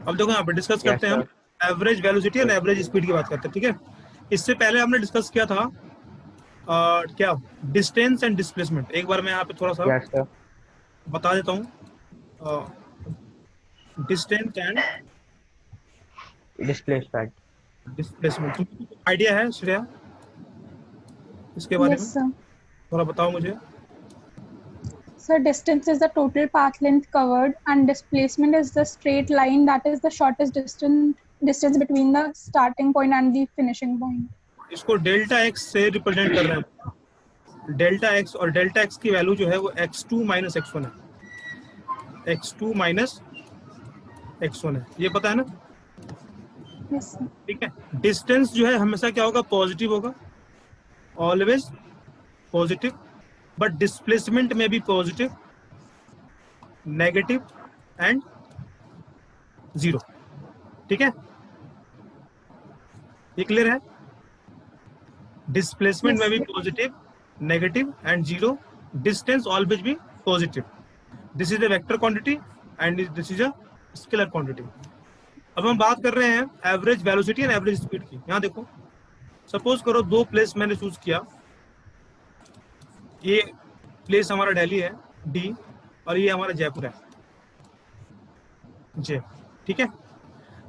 अब देखो यहाँ पे डिस्कस यस करते हैं हम सर। एवरेज वेलोसिटी और एवरेज स्पीड की बात करते हैं, ठीक है। इससे पहले हमने डिस्कस किया था क्या, डिस्टेंस एंड डिस्प्लेसमेंट। एक बार मैं यहाँ पे थोड़ा सा यस सर। बता देता हूँ, डिस्टेंस एंड डिस्प्लेसमेंट। डिस्प्लेसमेंट। तुमको आइडिया है श्रेया इसके बारे में? Yes, sir. थोड़ा बताओ मुझे। So distance is the total path length covered, and displacement is the straight line that is the shortest distance between the starting point and the finishing point. इसको delta x से represent कर रहे हैं। Delta x, और delta x की value जो है वो x2 माइनस x1 है। x2 माइनस x1 है, ये पता है ना? Yes, sir. ठीक है। डिस्टेंस जो है हमेशा क्या होगा, पॉजिटिव होगा, ऑलवेज पॉजिटिव। बट डिस्प्लेसमेंट में भी पॉजिटिव, नेगेटिव एंड जीरो। ठीक है, ये क्लियर है? डिस्प्लेसमेंट में भी positive, negative and zero. Distance always भी positive. This is a vector quantity and this is a scalar quantity. अब हम बात कर रहे हैं average velocity and average speed की। यहाँ देखो, सपोज करो दो प्लेस मैंने चूज किया। ये प्लेस हमारा दिल्ली है डी, और ये हमारा जयपुर है जे। ठीक है,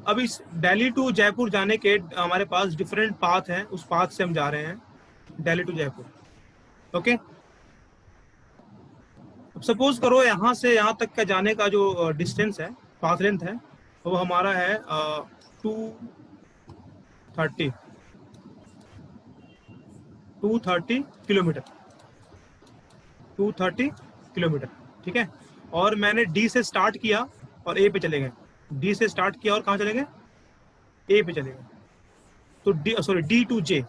अब इस दिल्ली टू जयपुर जाने के हमारे पास डिफरेंट पाथ हैं, उस पाथ से हम जा रहे हैं दिल्ली टू जयपुर। ओके, अब सपोज करो यहाँ से यहाँ तक का जाने का जो डिस्टेंस है, पाथ लेंथ है, वो हमारा है 230 किलोमीटर। 230 किलोमीटर, ठीक है। और मैंने डी से स्टार्ट किया और ए पे चले गए। डी से स्टार्ट किया और कहाँ चले गए? ए पे चले गए। तो डी टू जे।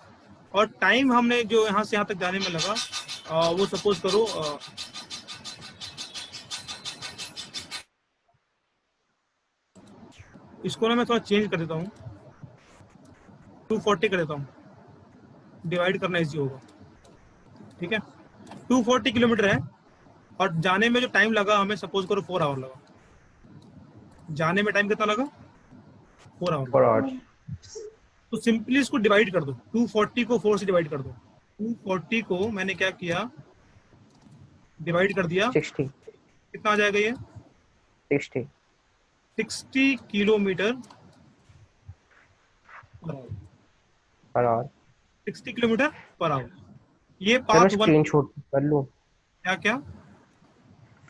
और टाइम हमने जो यहाँ से यहाँ तक जाने में लगा, वो सपोज करो इसको ना मैं थोड़ा चेंज कर देता हूँ, 240 कर देता हूँ, डिवाइड करना इजी होगा। ठीक है, 240 किलोमीटर है, और जाने में जो टाइम लगा हमें, सपोज करो 4 आवर लगा। जाने में टाइम कितना लगा? 4 आवर। 4 आवर्स। तो सिंपली इसको डिवाइड कर दो, 240 को 4 से डिवाइड कर दो। 240 को मैंने क्या किया, डिवाइड कर दिया। 60। कितना आ जाएगा ये? 60 kilometre per our. 60 kilometre per our. ये सर मैं पाथ वन। स्क्रीनशॉट कर लूं? क्या क्या?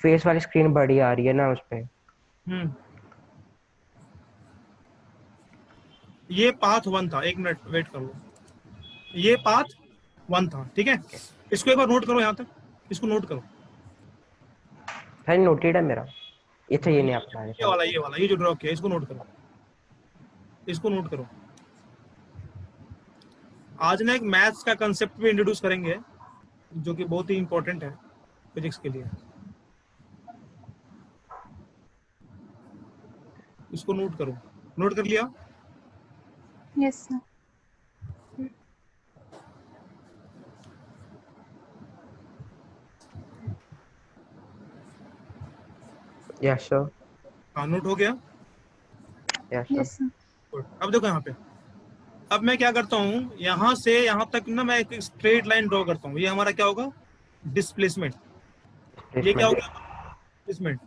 फेस वाली स्क्रीन बड़ी आ रही है ना उस पे। ये पाथ वन था, एक मिनट वेट कर लो। ये पाथ वन था, ठीक है। इसको एक बार नोट करो, यहाँ तक इसको नोट करो। सर नोटेड है मेरा। ये तो ये नहीं अपना है। ये वाला ये जो ड्रॉ किया, इसको नोट करो, इसको नोट करो। आज ना एक मैथ्स का कंसेप्ट भी इंट्रोड्यूस करेंगे, जो कि बहुत ही इंपॉर्टेंट है फिजिक्स के लिए। इसको नोट करो। नोट कर लिया? Yes, sir. Yes sir. हाँ, नोट हो गया। Yes Yes, sir. sir. अब देखो यहाँ पे, अब मैं क्या करता हूँ, यहाँ से यहाँ तक ना मैं एक स्ट्रेट लाइन ड्रॉ करता हूँ। ये हमारा क्या होगा? डिस्प्लेसमेंट। ये क्या होगा? डिस्प्लेसमेंट।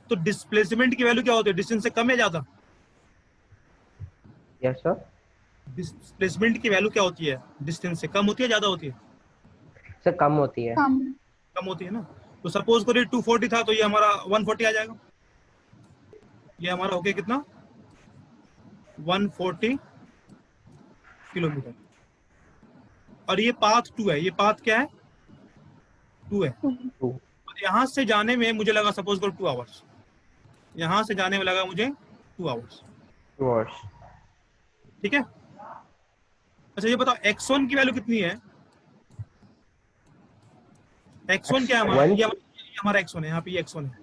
तो डिस्प्लेसमेंट की वैल्यू क्या होती है? डिस्टेंस से कम या ज्यादा? Yes sir. डिस्प्लेसमेंट की वैल्यू क्या होती है? डिस्टेंस से कम होती है, ज्यादा होती है? सर कम होती है। कम होती है ना। तो सपोज करो 240 था, तो ये हमारा 140 आ जाएगा। ये हमारा हो गया कितना? 140 किलोमीटर। और ये पाथ 2 है। ये पाथ क्या है? 2 है। और यहाँ से जाने में मुझे लगा, सपोज करो 2 आवर्स। यहाँ से जाने में लगा मुझे 2 आवर्स। 2 आवर्स। ठीक है। अच्छा ये बताओ, x1 की वैल्यू कितनी है? x1 क्या है हमारा? ये हमारा x1 है, यहाँ पे ये x1 है।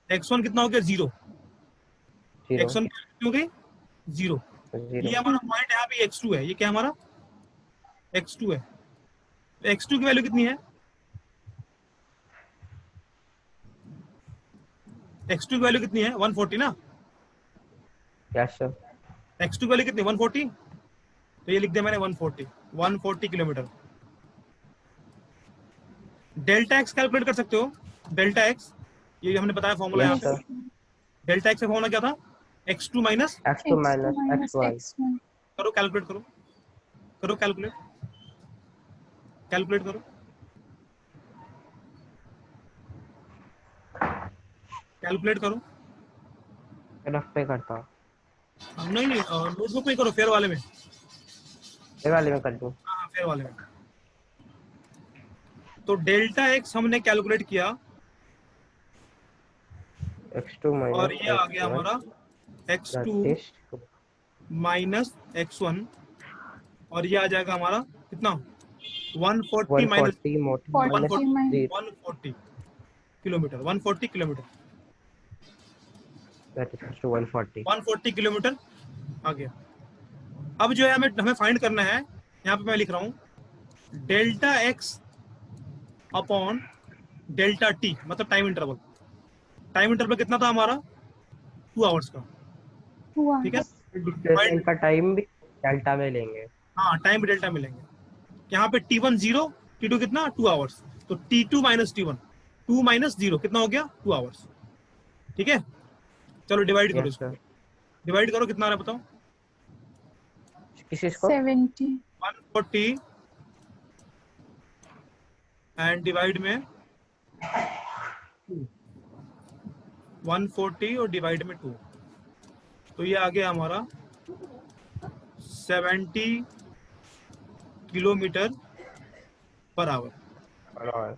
x1 कितना हो गया? 0। x1 कितनी हो गई? 0। ये हमारा पॉइंट है, यहाँ पे x2 है। ये क्या हमारा? x2 है। तो x2 की वैल्यू कितनी है? x2 की वैल्यू कितनी है? 140 ना। Yes sir. x2 की वैल्यू कितनी 140, तो ये लिख दिया मैंने 140 किलोमीटर। डेल्टा एक्स कैलकुलेट कर सकते हो, डेल्टा एक्स ये हमने बताया फॉर्मूला यहाँ यस पे। सर। डेल्टा एक्स का फॉर्मूला क्या था, x2 minus, x2 x2 minus minus x1। x1. करो कैलकुलेट करो, करो कैलकुलेट, कैलकुलेट करो, कैलकुलेट करो। रफ पे करता हूँ, नहीं नहीं नोटबुक में करो, फेयर वाले में। ये वाले में कर दूँ। हाँ फेयर वाले में। तो डेल्टा एक्स हमने कैलकुलेट किया x2 और माइनस ये आ गया x1 हमारा x2 that is minus x1, और ये आ जाएगा हमारा कितना 140 minus 140 minus 40 minus 140 kilometre, 140 kilometre, that is to 140। 140 kilometre आ गया। अब जो है हमें फाइंड करना है, यहाँ पे मैं लिख रहा हूँ delta x upon delta T, मतलब टाइम इंटरवल। टाइम इंटरवल कितना था हमारा 2 आवर्स का, 2 ठीक है। hours. डिस्प्लेसमेंट का टाइम भी डेल्टा में लेंगे। हाँ टाइम डेल्टा मिलेंगे। यहाँ पे T1 0, T2 कितना 2 आवर्स, तो T2 माइनस T1, 2 माइनस 0 कितना हो गया 2 आवर्स, ठीक है। चलो डिवाइड करो यस इसको, सर। डिवाइड करो कितना आ रहा है बताओ। किस चीज को? 70. 140 एंड डिवाइड में 140 और डिवाइड में 2, तो ये आ गया हमारा 70 किलोमीटर पर आवर, और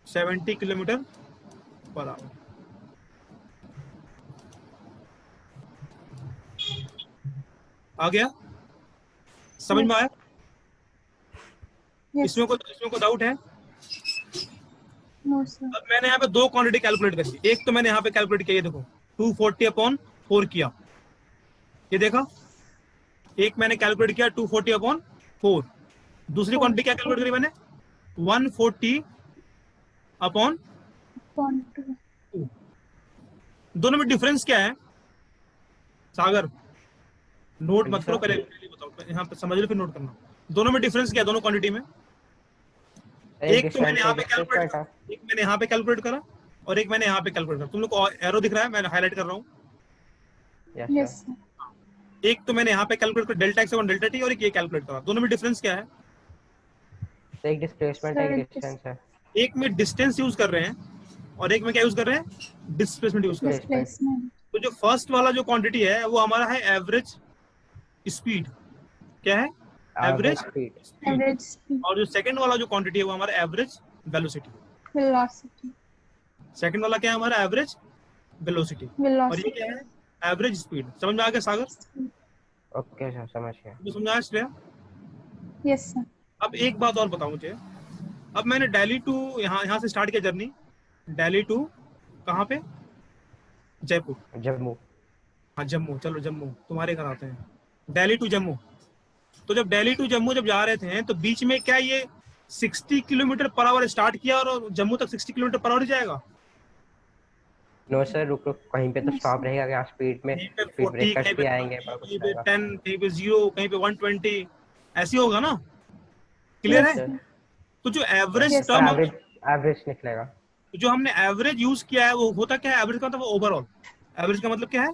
70 किलोमीटर पर आवर। आ गया, समझ में आया? Yes. इसमें को डाउट है? No sir. अब मैंने यहाँ पे दो क्वांटिटी कैलकुलेट करी, एक तो मैंने यहाँ पे कैलकुलेट किया, ये देखो 240 अपॉन 4 किया, ये देखा। एक मैंने कैलकुलेट किया 240 अपॉन 4, दूसरी क्वांटिटी क्या कैलकुलेट करी मैंने 140 अपॉन 2. 2। दोनों में डिफरेंस क्या है सागर? नोट मत करो, पहले बताओ, यहाँ पे समझ लो फिर नोट करना। दोनों में डिफरेंस क्या है दोनों क्वांटिटी में? एक तो मैंने यहाँ पे कैलकुलेट करा, एक मैंने यहाँ पे कैलकुलेट करा, और एक मैंने यहाँ पे कैलकुलेट करा। तुम लोग को एरो दिख रहा है, मैं हाईलाइट कर रहा हूँ। Yes sir. एक तो मैंने यहाँ पे कैलकुलेट कर delta x upon delta T, और एक ये कैलकुलेट करा। दोनों में डिफरेंस क्या है? एक डिस्प्लेसमेंट है, एक डिस्टेंस है। एक में डिस्टेंस यूज कर रहे हैं और एक में क्या यूज कर रहे हैं, डिस्प्लेसमेंट यूज कर रहे हैं। Displacement. तो जो फर्स्ट वाला जो क्वांटिटी है वो हमारा है एवरेज स्पीड, क्या है एवरेज स्पीड। Average speed. और जो सेकंड वाला जो क्वांटिटी है वो हमारा एवरेज वेलोसिटी। Velocity. सेकंड वाला क्या है हमारा एवरेज वेलोसिटी, और ये Velocity. क्या है एवरेज स्पीड। समझ में आ गया सागर? ओके सर, समझ गया। तो समझ आया श्रेया? Yes sir. अब एक बात और बताओ मुझे, अब मैंने दिल्ली टू यहाँ से स्टार्ट किया जर्नी, दिल्ली टू कहाँ पे, जयपुर। जम्मू। हाँ जम्मू, चलो जम्मू तुम्हारे घर आते हैं, दिल्ली टू जम्मू। तो जब दिल्ली टू जम्मू जब जा रहे थे तो बीच में क्या ये 60 किलोमीटर पर आवर स्टार्ट किया और जम्मू तक 60 किलोमीटर पर आवर ही जाएगा? नो सर, रुक रुक, कहीं पे तो स्टॉप रहेगा क्या? स्पीड में कहीं पे स्पीड 40, ब्रेकर्स कहीं भी पे आएंगे, 20, पर कुछ कहीं पे रहेगा। 10, कहीं पे 0, कहीं पे 120, ऐसे होगा ना, क्लियर Yes है? sir. तो जो average Yes, term, average average निकलेगा। जो हमने एवरेज यूज किया है वो होता क्या है, एवरेज का मतलब ओवरऑल, एवरेज का मतलब क्या है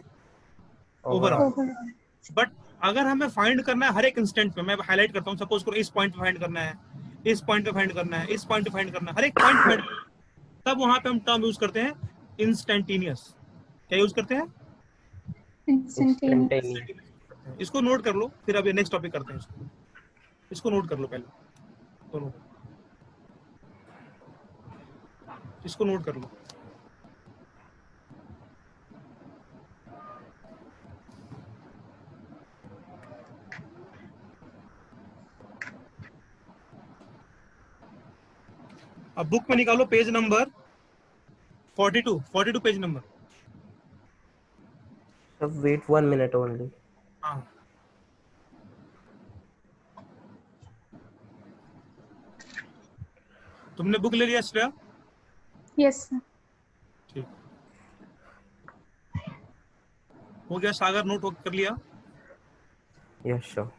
ओवरऑल। Overall. बट अगर हमें फाइंड करना है हर एक इंस्टेंट पे, मैं हाईलाइट करता हूँ, सपोज करो इस पॉइंट पे फाइंड करना है, इस पॉइंट पे फाइंड करना है, इस पॉइंट पे फाइंड करना है, हर एक पॉइंट फाइंड, तब वहां पे हम टर्म यूज करते हैं इंस्टेंटेनियस। क्या यूज करते हैं? Instantaneous. इसको नोट कर लो, फिर अभी नेक्स्ट टॉपिक करते हैं इसको नोट कर लो पहले दोनों, इसको नोट कर लो। अब बुक में निकालो page number 42 page number. So wait 1 minute only. हाँ तुमने बुक ले लिया श्रेया? Yes sir. ठीक। हो गया सागर, नोट कर लिया? Yes sir.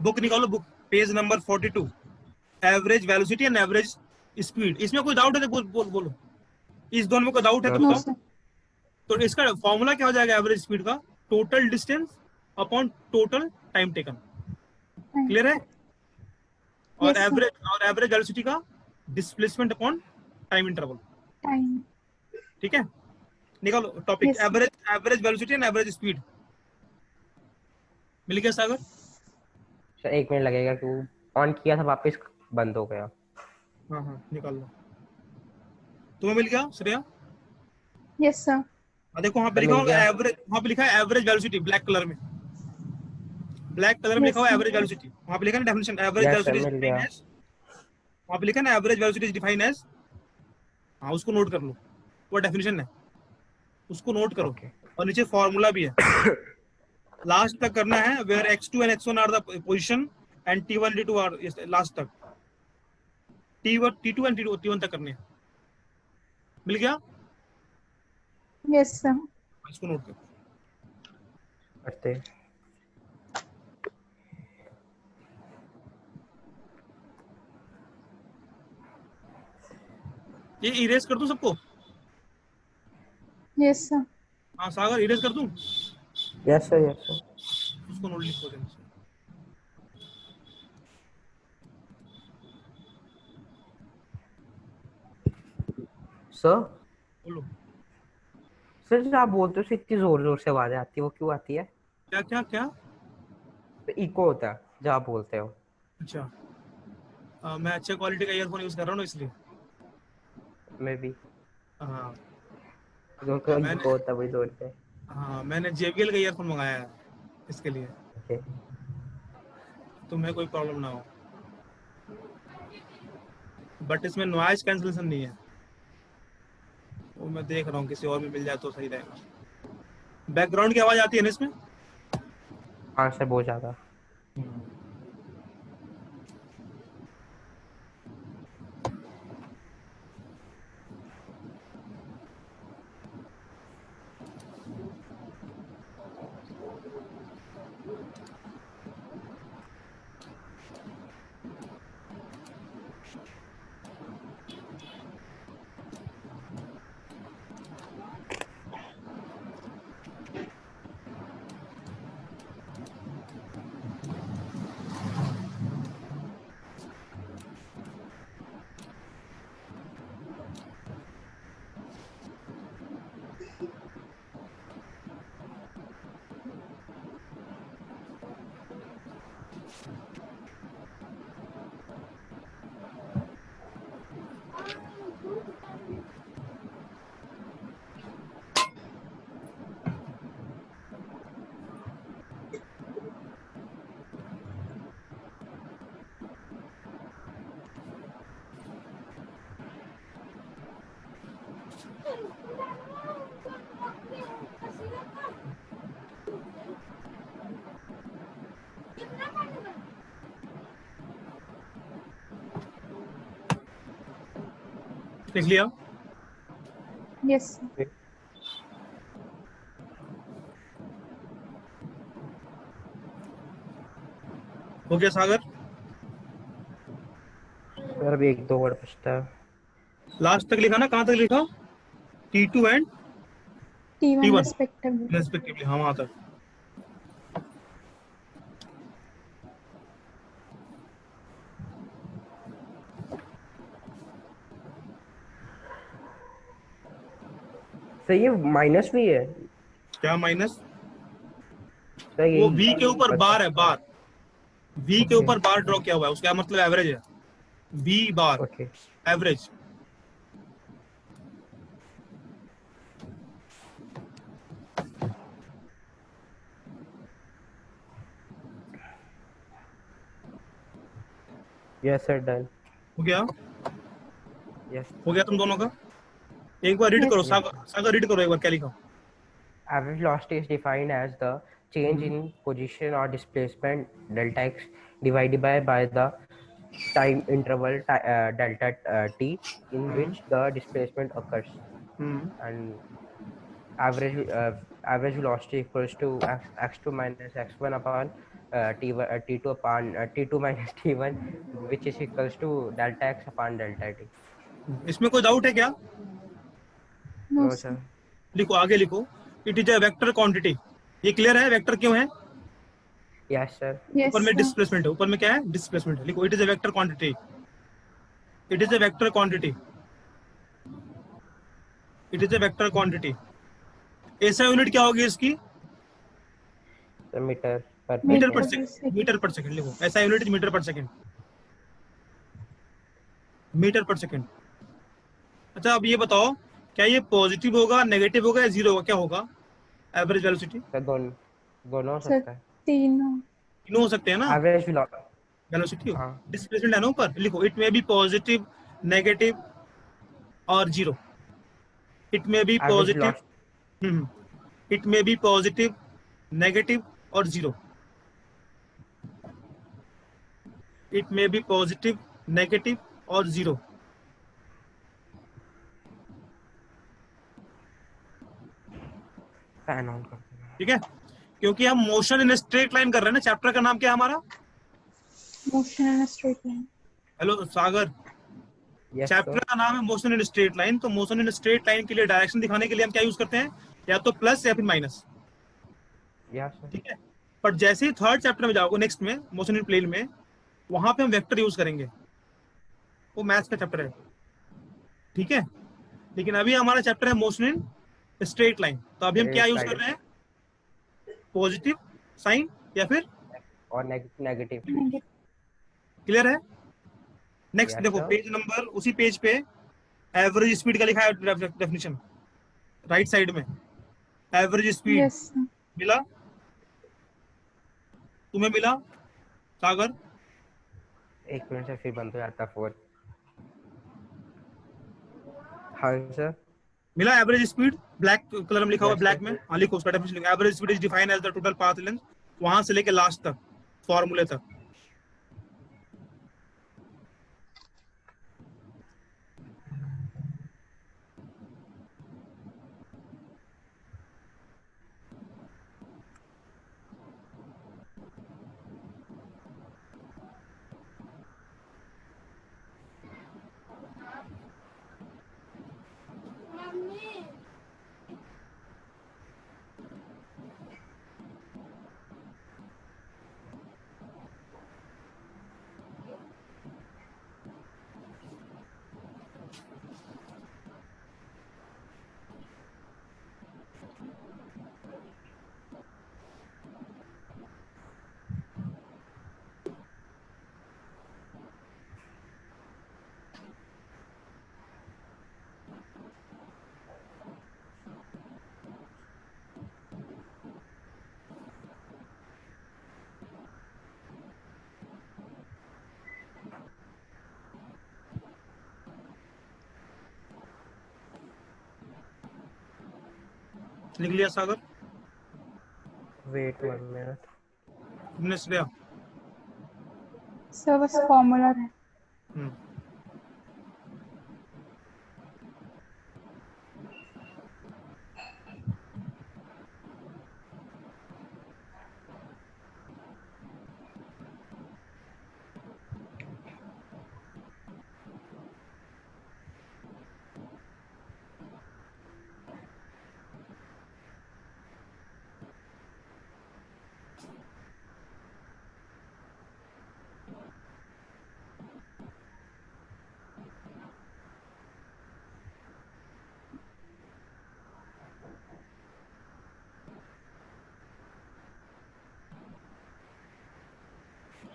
बुक निकालो, book page number 42, average velocity and average speed. इसमें कोई डाउट है तो बोलो। इस दोनों में कोई डाउट है तो No, बताओ। sir. तो इसका फॉर्मूला क्या हो जाएगा एवरेज स्पीड का? Total distance upon total time taken. Fine. Clear है? और Yes, sir. एवरेज वेलोसिटी का displacement upon time interval. Time. ठीक है, निकालो topic. Yes, sir. Average velocity and average speed. मिल गया सागर? सर 1 मिनट लगेगा कि वो ऑन किया था वापस बंद हो गया। हाँ निकाल लो। तुम्हें मिल गया श्रेया? Yes, sir. देखो वहाँ पे सर लिखा मिल होगा गया। एवरेज, वहाँ पे लिखा है एवरेज वेलोसिटी ब्लैक कलर में। ब्लैक कलर में लिखा Yes, हुआ sir. Average velocity. वहाँ पे लिखा है definition, average yes sir velocity is मिल डिफाइंड गया। एज, वहाँ पे लिखा है ना average velocity is defined as. हाँ उसको नोट कर लो, वो डेफिनेशन है, उसको नोट करो। ओके। और नीचे फॉर्मूला भी है, लास्ट तक करना है। Where x2 and x1 are the position and t1 t2 are last तक। t2 एंड t1 तक करने हैं। मिल गया? Yes, sir. इसको नोट करो। करते। ये इरेज कर दूं सबको? Yes, sir. हाँ सागर, इरेज कर दूं? Yes sir yes sir. उसको नोट लिखो देना सर बोलो। सर जो आप बोलते हो इतनी जोर जोर से आवाज आती है, वो क्यों आती है? क्या क्या क्या? तो इको होता है जो आप बोलते हो। अच्छा, मैं अच्छे क्वालिटी का ईयरफोन यूज कर रहा हूँ ना इसलिए। मे बी हाँ जो इको मैंने होता है वही जोर से। मैंने JBL का ईयरफोन मंगाया है इसके लिए, ओके। तुम्हें कोई प्रॉब्लम ना हो। बट इसमें नॉइज कैंसलेशन नहीं है, वो मैं देख रहा हूँ किसी और में मिल जाए तो सही रहेगा। बैकग्राउंड की आवाज आती है ना इसमें? हाँ सर बहुत ज्यादा। लिख लिया? Yes, sir. हो गया सागर? सर अभी 1-2 वर्ड बचता है। लास्ट तक लिखा ना? कहाँ तक लिखा? T2 and T1 T1 respectively. Respectively, हाँ वहाँ तक। सर ये माइनस भी है? क्या माइनस? सर वो यही V के ऊपर बार है, बार। V के Okay. ऊपर बार ड्रॉ किया हुआ है, उसका मतलब एवरेज है। V bar okay. Average. Yes sir done. हो गया? यस। हो गया तुम दोनों का? एक बार रीड Yes. करो सागर रीड करो एक बार, क्या लिखा? Average velocity is defined as the change in position or displacement delta x divided by the time interval delta t in which the displacement occurs. and average velocity equals to x2 minus x1 upon t2 upon t2 minus t1, which is equals to delta x upon delta t. इसमें कोई doubt है क्या? No, No sir. sir. लिखो, आगे लिखो, it is a vector quantity. ये clear है? Vector क्यों है? Yes sir. Yes, ऊपर में sir. डिस्प्लेसमेंट है, ऊपर में क्या है? डिस्प्लेसमेंट है। लिखो, it is a vector quantity, it is a vector quantity, it is a vector quantity. ऐसा यूनिट क्या होगी इसकी? Meter per metre Meter per per second. Second, second. Metre per second लिखो, ऐसा unit metre per second, metre per second. अच्छा, अब ये बताओ, क्या ये पॉजिटिव होगा, नेगेटिव होगा या जीरो होगा? क्या होगा एवरेज वेलोसिटी? सर दोनों हो Sir, सकता है। तीनों. तीनों हो सकते हैं ना? Average velocity. वेलोसिटी हो, हाँ। डिस्प्लेसमेंट है ना ऊपर, लिखो it may be positive, negative और zero. It may be average positive, velocity. It may be positive, negative और zero. It may be positive, negative और जीरो। फैन ऑन कर देना। ठीक है, क्योंकि हम मोशन इन स्ट्रेट लाइन कर रहे हैं ना। चैप्टर का नाम क्या है हमारा? Motion in a straight line. Hello Sagar, yes chapter sir. का नाम है मोशन इन स्ट्रेट लाइन। तो मोशन इन स्ट्रेट लाइन के लिए डायरेक्शन दिखाने के लिए हम क्या यूज करते हैं? या तो प्लस या फिर माइनस। Yes sir. ठीक है, पर जैसे ही थर्ड चैप्टर में जाओगे, नेक्स्ट में मोशन इन प्लेन में, वहां पे हम वेक्टर यूज करेंगे, वो मैथ्स का चैप्टर है। ठीक है, लेकिन अभी हमारा चैप्टर है मोशन इन स्ट्रेट लाइन। तो अभी हम क्या यूज कर रहे हैं? पॉजिटिव साइन या फिर और नेगेटिव। Negative. क्लियर है? नेक्स्ट यस देखो, सर। पेज नंबर, उसी पेज पे एवरेज स्पीड का लिखा है डेफिनेशन, राइट साइड में। Average speed Yes, sir. मिला? तुम्हें मिला सागर? एक मिनट से फिर बंद हो जाता फोन। हाँ सर। मिला एवरेज स्पीड? ब्लैक कलर में लिखा हुआ, यस ब्लैक में। सर। हाँ लिखो, उसका डेफिनेशन लिखो। Average speed is defined as the total path length, वहां से लेके लास्ट तक, फॉर्मूले तक। लिख लिया सागर? Wait 1 minute. तुमने श्रेया? Sir, बस formula है. हम्म,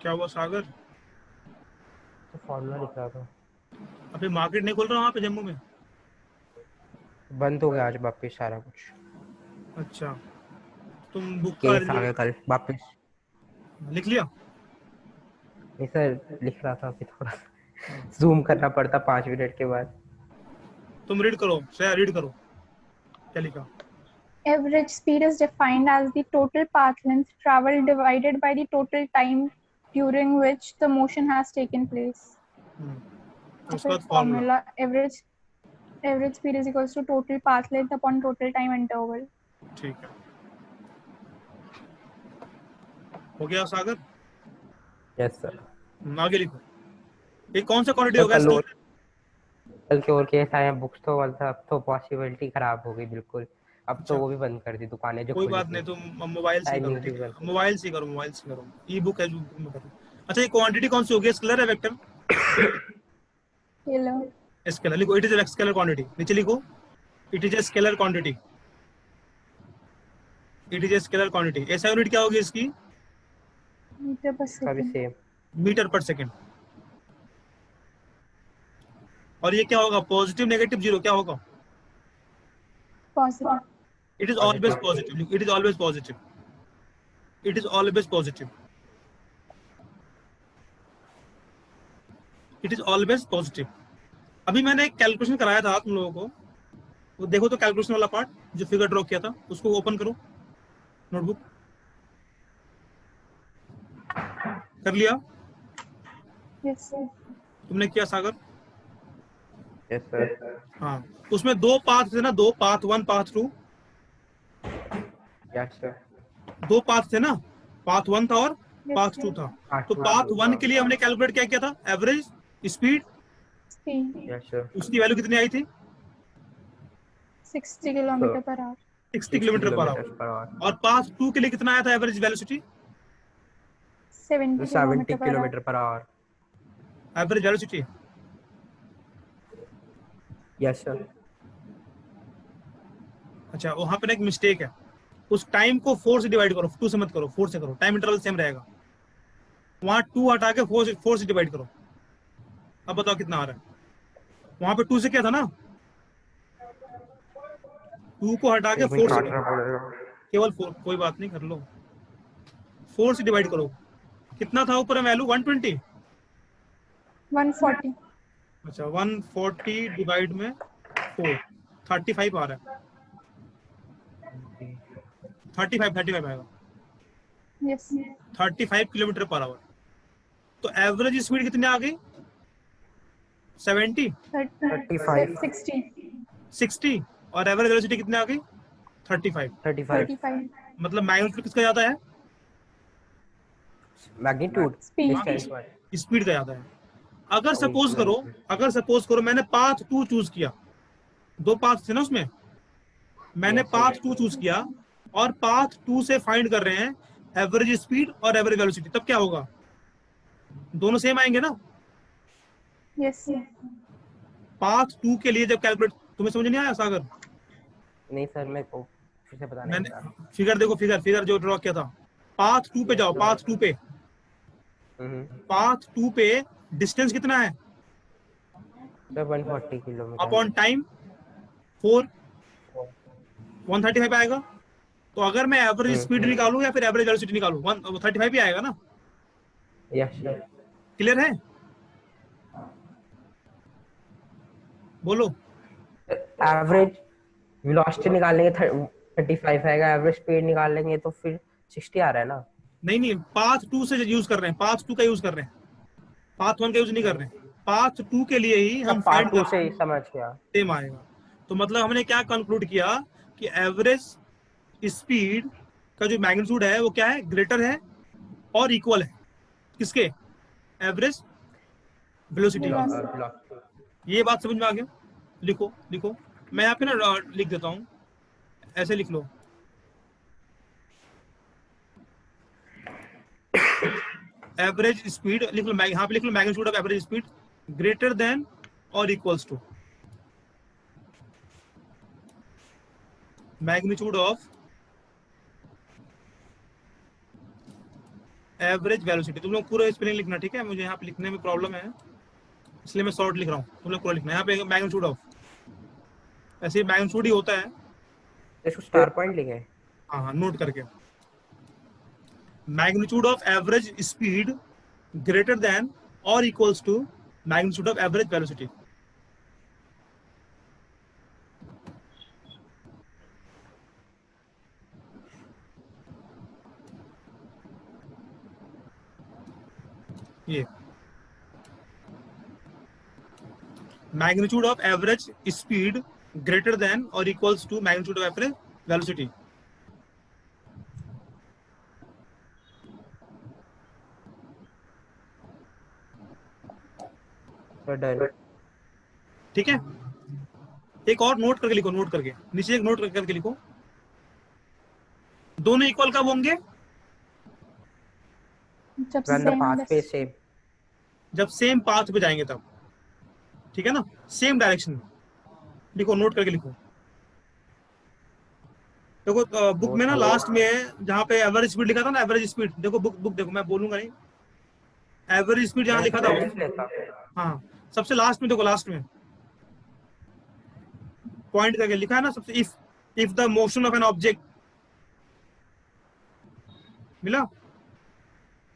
क्या हुआ सागर? तो फॉर्मूला लिख रहा था। अभी मार्केट नहीं खोल रहा वहां पे जम्मू में? बंद हो गया आज वापस सारा कुछ। अच्छा, तुम बुक का केस आ गया कल वापस। लिख लिया? नहीं सर, लिख रहा था, फिर थोड़ा जूम करना पड़ता 5 मिनट के बाद। तुम रीड करो श्रेया, रीड करो क्या लिखा। Average speed is defined as the total path length traveled divided by the total time during which the motion has taken place. उसका फिर बाद formula. formula average Average speed is equals to total path length upon total time interval. ठीक है, हो गया सागर? Yes sir. आगे लिखो। ये कौन सा क्वांटिटी सर होगा इसकी? कल के और केस आए हैं, बुक्स तो मतलब अब तो पॉसिबिलिटी खराब हो गई बिल्कुल। अब अच्छा, तो वो भी बंद कर दी दुकानें जो कोई खुली बात थी, नहीं, तुम मोबाइल से ही करो, टाइमिंग भी ठीक है? बंद कर मोबाइल से ही करो, मोबाइल से करो। ई बुक है जो में करो। अच्छा, ये क्वांटिटी कौन सी होगी? स्केलर है वेक्टर? Scalar. स्केलर लिखो, it is a scalar quantity. नीचे लिखो, it is a scalar quantity. It is a scalar quantity. ऐसा यूनिट क्या होगी इसकी? Meter per इसका भी second. सेम। मीटर पर सेकेंड। और ये क्या होगा? पॉजिटिव, नेगेटिव, जीरो, क्या होगा? Positive. It is always positive. It is always positive. It is always positive. It is always positive. अभी मैंने एक कैलकुलेशन कराया था तुम लोगों को, वो देखो तो कैलकुलेशन वाला पार्ट जो फिगर ड्रॉ किया था, उसको ओपन करो, नोटबुक। कर लिया? Yes, sir. तुमने किया सागर? Yes sir. हाँ, उसमें दो पाथ थे ना, दो path, one path two. Yes sir. दो पाथ थे ना, पाथ वन था और Yes, पाथ sir. टू था। हाँ तो पाथ वन के लिए हमने कैलकुलेट क्या किया था? Average speed. Speed. Yes sir. उसकी वैल्यू कितनी आई थी? 60 kilometer per hour. 60 60 किलोमीटर पर किलोमीटर आवर। Per hour. और पाथ टू के लिए कितना आया था average velocity? 70 70 kilometer per hour. Kilometre per our. Average velocity. Yes sir. अच्छा, वहां पर एक मिस्टेक है। उस टाइम को 4 से डिवाइड करो, 2 से मत करो, 4 से करो, टाइम इंटरवल सेम रहेगा। वहां 2 हटा के 4 से डिवाइड करो। अब बताओ कितना आ रहा है? वहां पे 2 से क्या था ना, 2 को हटा के एक 4 मिनट से काटना पड़ेगा। केवल 4, कोई बात नहीं, कर लो। 4 से डिवाइड करो। कितना था ऊपर वैल्यू? 120। 140. अच्छा, 140 डिवाइड में 4, 35 आ रहा है। 35 आएगा। Yes. 35 kilometre per our. तो एवरेज स्पीड कितनी आ गई? 70, 35। 60. 60। और एवरेज वेलोसिटी कितनी आ गई? 35। 35। 35. मतलब मैग्नीट्यूड किसका ज्यादा है? Magnitude Speed. Distance one. Speed का ज्यादा है। अगर सपोज करो मैंने पाथ 2 चूज किया, दो पाथ थे ना उसमें, मैंने यस पाथ सर। 2 चूज किया और पाथ 2 से फाइंड कर रहे हैं एवरेज स्पीड और एवरेज वेलोसिटी, तब क्या होगा? दोनों सेम आएंगे ना। Yes, sir. पाथ 2 के लिए जब कैलकुलेट, तुम्हें समझ नहीं आया सागर? नहीं सर, मेरे को फिर से बताने मैंने का। फिगर देखो, फिगर जो ड्रॉ किया था, पाथ 2 पे जाओ, पाथ 2 पे। पाथ 2 पे डिस्टेंस कितना है? Sir 140 kilometre. अपॉन टाइम 4, 135 आएगा। तो अगर मैं एवरेज स्पीड निकालूं या फिर एवरेज वेलोसिटी निकालूं, 135 ही आएगा ना। Yes sir. क्लियर है? बोलो। एवरेज वेलोसिटी निकालेंगे 35 आएगा, एवरेज स्पीड निकालेंगे तो फिर 60 आ रहा है ना। नहीं, पाथ 2 से यूज कर रहे हैं, पाथ 2 का यूज कर रहे हैं, पाथ 1 का यूज नहीं कर रहे हैं। पाथ 2 के लिए ही हम सब फाइंड पार्ट कर 2 से रहे ही हैं, समझ गया। सेम आएगा। तो मतलब हमने क्या कंक्लूड किया कि एवरेज स्पीड का जो मैग्नीट्यूड है वो क्या है? ग्रेटर है और इक्वल है किसके? एवरेज वेलोसिटी के। Velocity. वेलोसिटी। ये बात समझ में आ गया? लिखो लिखो, मैं यहाँ पे ना लिख देता हूँ, ऐसे लिख लो। एवरेज स्पीड लिख लो, यहाँ पे लिख लो, magnitude of average speed greater than और equals to magnitude of average velocity. तुम लोग पूरा स्पेलिंग लिखना, ठीक है? मुझे यहाँ पे लिखने में प्रॉब्लम है, इसलिए मैं शॉर्ट लिख रहा हूँ, तुम लोग पूरा लिखना। यहाँ पे मैग्नीट्यूड ऑफ, ऐसे मैग्नीट्यूड ही होता है। इसको स्टार पॉइंट लिखे। हाँ हाँ, नोट करके। Magnitude of average speed greater than और equals to magnitude of average velocity. ये magnitude of average speed greater than और equals to magnitude of average velocity. ठीक है, एक और नोट करके लिखो, नोट करके नीचे एक नोट करके लिखो, दोनों इक्वल कब होंगे? जब सेम पाथ पे जाएंगे तब, ठीक है ना, सेम डायरेक्शन में। लिखो, नोट करके लिखो। देखो बुक में ना लास्ट में है जहाँ पे एवरेज स्पीड लिखा था ना, एवरेज स्पीड, देखो बुक देखो, मैं बोलूंगा नहीं, एवरेज स्पीड जहाँ लिखा था, हाँ सबसे लास्ट में देखो, लास्ट में पॉइंट करके लिखा है ना सबसे, if the motion of an object, मिला?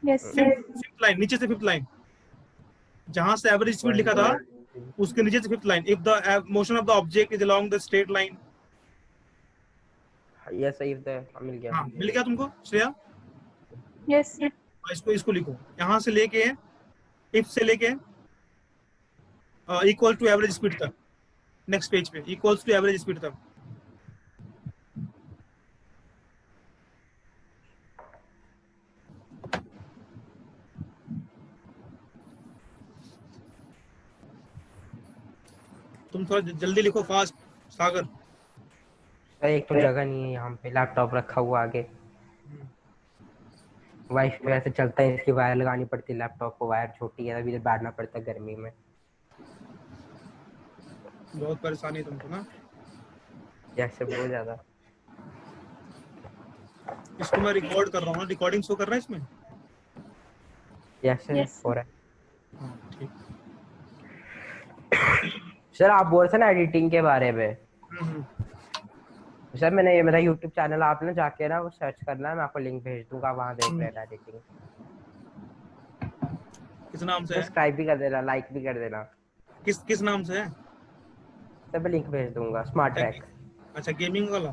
Yes. फिफ्थ लाइन, नीचे से फिफ्थ लाइन, जहां से एवरेज स्पीड लिखा था उसके नीचे से fifth line, if the motion of the object is along the straight line. Yes, if the mill गया। हाँ, मिल गया तुमको श्रेया? Yes. इसको लिखो, यहाँ से लेके इफ से लेके इक्वल टू एवरेज स्पीड तक, नेक्स्ट पेज पे इक्वल्स टू एवरेज स्पीड तक। तुम थोड़ा जल्दी लिखो, फास्ट सागर। एक तो जगह नहीं है यहाँ पे, लैपटॉप रखा हुआ आगे, वाइफ वैसे चलता है, इसकी वायर लगानी पड़ती है लैपटॉप को, वायर छोटी है, अभी बैठना पड़ता है गर्मी में। बहुत परेशानी है तुमको ना? जैसे बहुत ज्यादा। इसको मैं रिकॉर्ड कर रहा हूँ, रिकॉर्डिंग शो कर रहा है इसमें? यस हो रहा है। हाँ ठीक। सर आप बोल रहे थे ना एडिटिंग के बारे में। सर मैंने ये मेरा YouTube चैनल, आप ना जाके ना वो सर्च करना है, मैं आपको लिंक भेज दूंगा, वहाँ देख लेना एडिटिंग। किस नाम से? सब्सक्राइब भी कर देना, लाइक भी कर देना। किस नाम से है? सर मैं लिंक भेज दूंगा, स्मार्ट ट्रैक। अच्छा, गेमिंग वाला?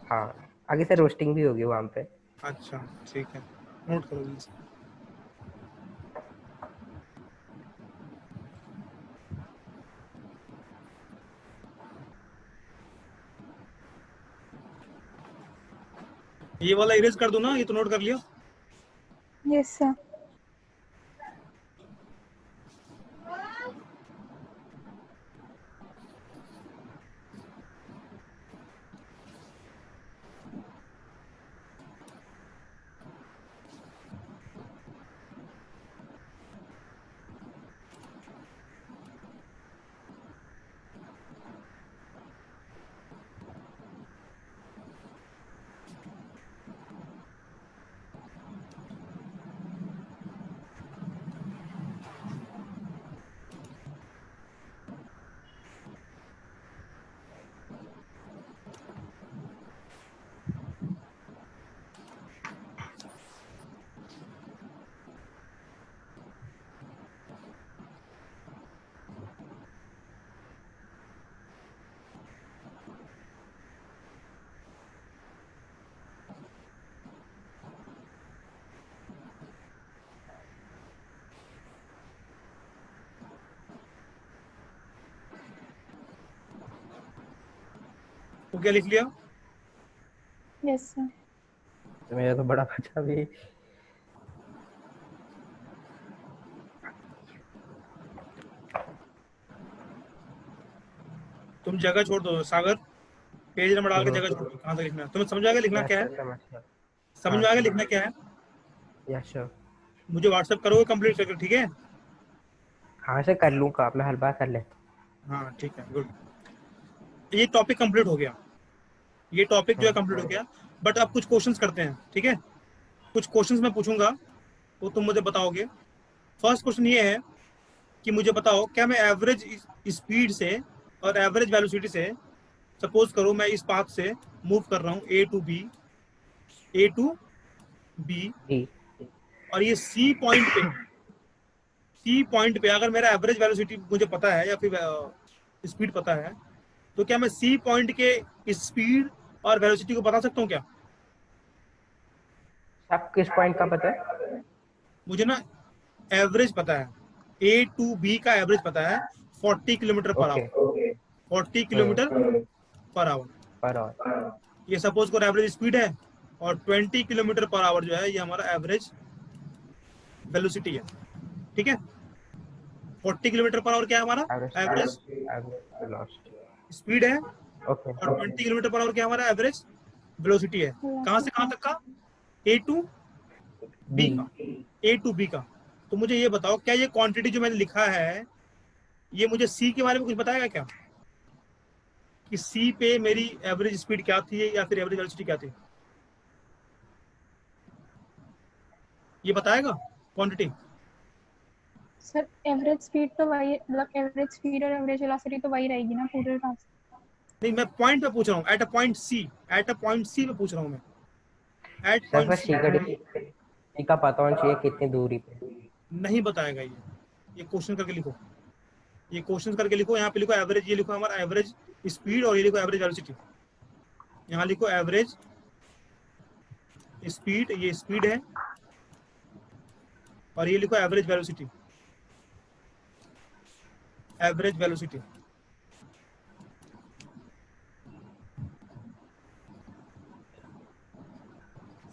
हाँ, आगे से रोस्टिंग भी होगी वहाँ पे। अच्छा ठीक है, नोट करो प्लीज। ये वाला इरेज कर दो ना, ये तो नोट कर लिया। Yes, sir. तो क्या लिख लिया? Yes, sir. तो मेरा तो बड़ा बच्चा भी। तुम जगह छोड़ दो सागर, पेज नंबर डाल के जगह छोड़ दो, कहाँ तक लिखना है तुम्हें समझ आ गया? लिखना क्या है? समझ में आ गया लिखना क्या है? Yes sir. मुझे व्हाट्सएप करोगे कंप्लीट करके, ठीक है? हाँ से कर लूँगा, मैं हलवा कर ले। हाँ ठीक है, गुड। ये टॉपिक कंप्लीट हो गया, ये टॉपिक जो है कंप्लीट हो गया। बट अब कुछ क्वेश्चंस करते हैं, ठीक है? कुछ क्वेश्चंस मैं पूछूंगा, वो तुम मुझे बताओगे। फर्स्ट क्वेश्चन ये है कि मुझे बताओ, क्या मैं एवरेज स्पीड से और एवरेज वेलोसिटी से, सपोज करो मैं इस पाथ से मूव कर रहा हूँ ए टू बी, और ये सी पॉइंट पे अगर मेरा एवरेज वेलोसिटी मुझे पता है या फिर स्पीड पता है, तो क्या मैं सी पॉइंट के स्पीड और वेलोसिटी को बता सकता हूँ क्या? सब किस पॉइंट का पता है? मुझे ना एवरेज पता है, ए टू बी का एवरेज पता है, 40 kilometre per Okay. Hour, 40 kilometre per hour. Per hour. ये सपोज करो एवरेज स्पीड है, और 20 किलोमीटर पर आवर जो है ये हमारा एवरेज वेलोसिटी है। ठीक है, 40 किलोमीटर पर आवर क्या है हमारा एवरेज Velocity. स्पीड है, Okay. और 20 किलोमीटर पर आवर क्या हमारा एवरेज वेलोसिटी है। कहाँ से कहाँ तक का? ए टू बी का, ए टू बी का। तो मुझे ये बताओ, क्या ये क्वांटिटी जो मैंने लिखा है ये मुझे सी के बारे में कुछ बताएगा क्या, कि सी पे मेरी एवरेज स्पीड क्या थी या फिर एवरेज वेलोसिटी क्या थी? ये बताएगा क्वांटिटी? सर एवरेज स्पीड तो वही, मतलब एवरेज स्पीड और एवरेज वेलोसिटी तो वही रहेगी ना पूरे रास्ते? नहीं, मैं पॉइंट पे पूछ रहा हूँ, at a point C, at a point C पे पूछ रहा हूँ मैं, एट सर पॉइंट बस सी का पता होना चाहिए कितनी दूरी पे। नहीं बताएगा ये क्वेश्चन करके लिखो, ये क्वेश्चन करके लिखो। यहाँ पे लिखो एवरेज, ये लिखो हमारा एवरेज स्पीड, और ये लिखो एवरेज वेलोसिटी। यहाँ लिखो एवरेज स्पीड, ये स्पीड है, और ये लिखो average velocity, average velocity.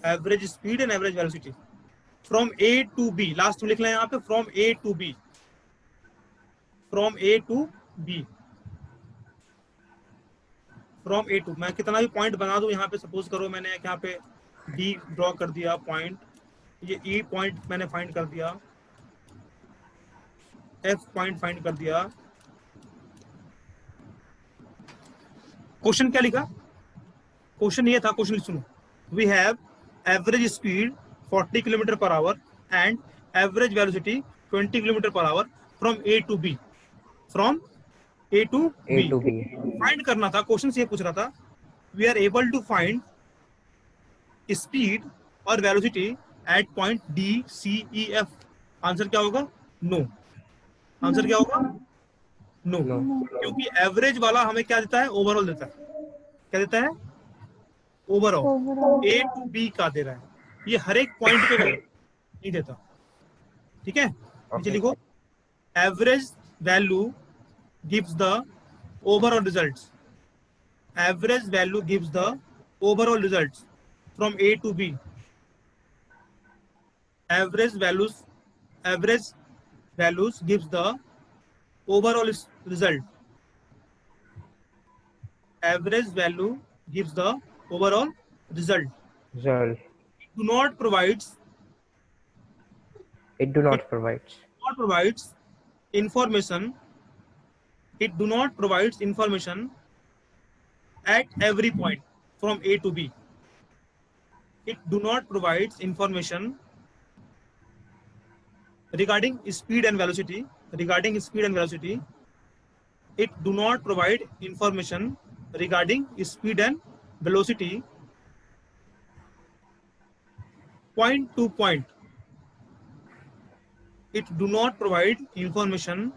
Average speed and average velocity from A to B, last में लिख लें यहाँ पे from A to B, from A to B, from A to. मैं कितना भी पॉइंट बना दूं यहाँ पे, सपोज करो मैंने यहाँ पे डी ड्रॉ कर दिया पॉइंट, ये ई पॉइंट मैंने फाइंड कर दिया, एफ पॉइंट फाइंड कर दिया। क्वेश्चन क्या लिखा? क्वेश्चन ये था, क्वेश्चन सुनो, we have average speed 40 kilometre per hour and average velocity 20 kilometre per hour from A to B, from A to B find करना था। क्वेश्चन से ये पूछ रहा था, we are able to find speed और velocity at point D C E F. Answer क्या होगा? नो। आंसर क्या होगा? नो। क्योंकि एवरेज वाला हमें क्या देता है? ओवरऑल देता है। क्या देता है? ओवरऑल। ए टू बी का दे रहा है, ये हर एक पॉइंट पे नहीं देता। ठीक है, नीचे लिखो average value gives the overall results, average value gives the overall results from A to B. Average values gives the overall result, average value gives the overall result. It do not provides information. It do not provides information at every point from A to B. It do not provides information regarding speed and velocity. Regarding speed and velocity, it do not provide information regarding speed and velocity point to point. It do not provide information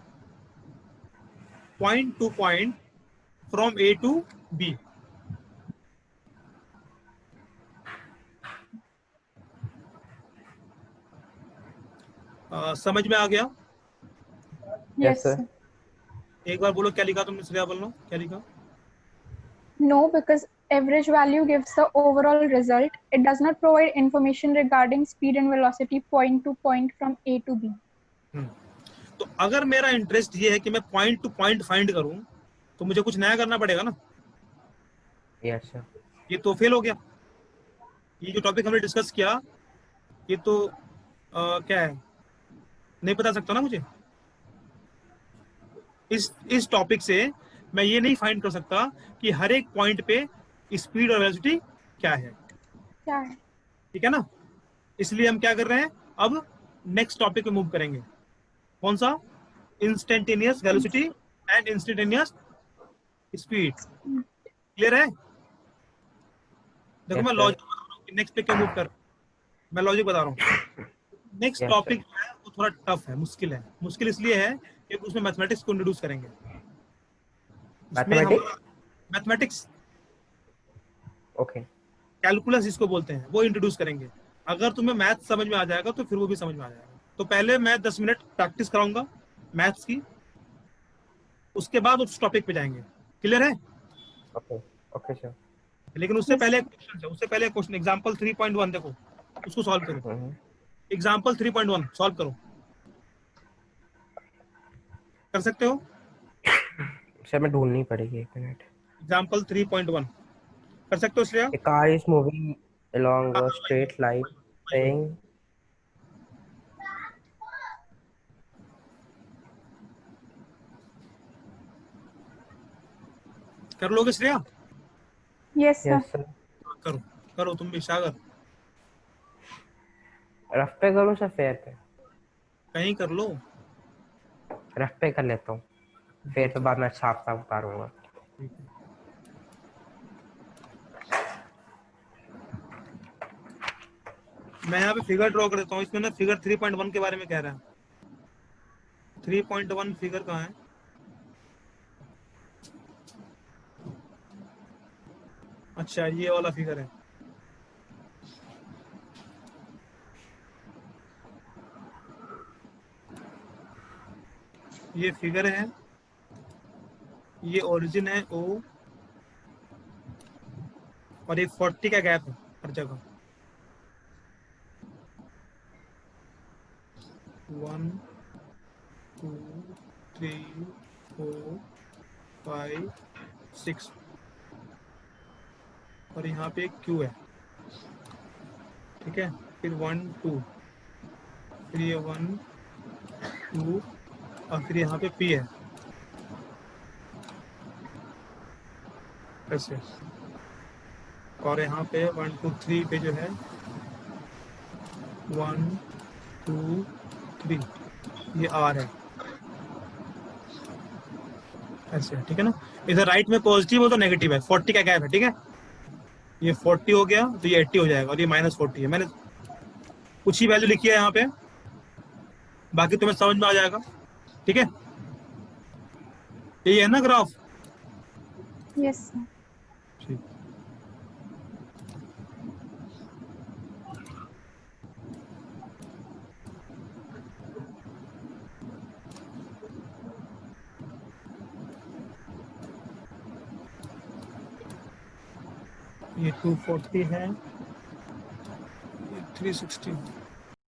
point to point from A to B. समझ में आ गया? Yes sir. एक बार बोलो क्या लिखा तुमने, श्रेया बोलो क्या लिखा? No, because average value gives the overall result. It does not provide information regarding speed and velocity point to point from A to B. तो अगर मेरा इंटरेस्ट ये है कि मैं पॉइंट टू पॉइंट फाइंड करूं, तो मुझे कुछ नया करना पड़ेगा ना? Yes sir. ये तो फेल हो गया। ये जो टॉपिक हमने डिस्कस किया, ये तो क्या है नहीं बता सकता ना मुझे। इस टॉपिक से मैं ये नहीं फाइंड कर सकता कि हर एक पॉइंट पे स्पीड और वेलोसिटी क्या है। ठीक है ना? इसलिए हम क्या कर रहे हैं, अब नेक्स्ट टॉपिक पे मूव करेंगे। कौन सा? Instantaneous velocity and instantaneous speed. Clear है? देखो मैं लॉजिक नेक्स्ट पे क्या मूव कर, मैं लॉजिक बता रहा हूँ। नेक्स्ट टॉपिक जो है वो थोड़ा टफ है, मुश्किल है। मुश्किल इसलिए है क्योंकि उसमें मैथमेटिक्स को इंट्रोड्यूस करेंगे। मैथमेटिक्स, ओके, कैलकुलस इसको बोलते हैं, वो इंट्रोड्यूस करेंगे। अगर तुम्हें मैथ समझ में आ जाएगा तो फिर वो भी समझ में आ जाएगा। तो पहले मैं 10 मिनट प्रैक्टिस कराऊंगा मैथ्स की, उसके बाद उस टॉपिक पे जाएंगे। क्लियर है? Okay okay sir. लेकिन उससे पहले एक क्वेश्चन है, उससे पहले क्वेश्चन एग्जांपल 3.1 देखो, उसको सॉल्व करो। एग्जांपल 3.1 सॉल्व करो, कर सकते हो? सर मैं ढूंढनी पड़ेगी, एक मिनट। एग्जांपल 3.1 कर सकते हो Shreya? A car is moving along a straight line saying कर लोगे Shreya? Yes, sir. yes sir। करो करो तुम भी सागर, रफ पे करूँ सर फेयर पे? कहीं कर लो। रफ पे कर लेता हूँ, फेयर पे बाद में साफ साफ उतारूंगा। ठीक है। मैं यहाँ पे फिगर ड्रॉ कर देता हूँ, इसमें ना फिगर 3.1 के बारे में कह रहा है। 3.1 फिगर कहाँ है? अच्छा ये वाला फिगर है। ये फिगर है, ये ओरिजिन है O, और ये 40 का गैप है हर जगह। 1 2 3 4 5 6, और यहाँ पे Q है, ठीक है। फिर 1 2, फिर ये 1 2, और फिर यहाँ पे P है ऐसे, और यहाँ पे 1 2 3 पे जो है 1 2 3 ये R है ऐसे, ठीक है ना। इधर राइट में पॉजिटिव हो तो नेगेटिव है, 40 का गैप है, ठीक है। ये 40 हो गया तो ये 80 हो जाएगा, और ये -40 है। मैंने कुछ ही वैल्यू लिखी है यहाँ पे, बाकी तुम्हें समझ में आ जाएगा, ठीक है। ये है ना ग्राफ? Yes, sir. ठीक। ये 240 है, ये 360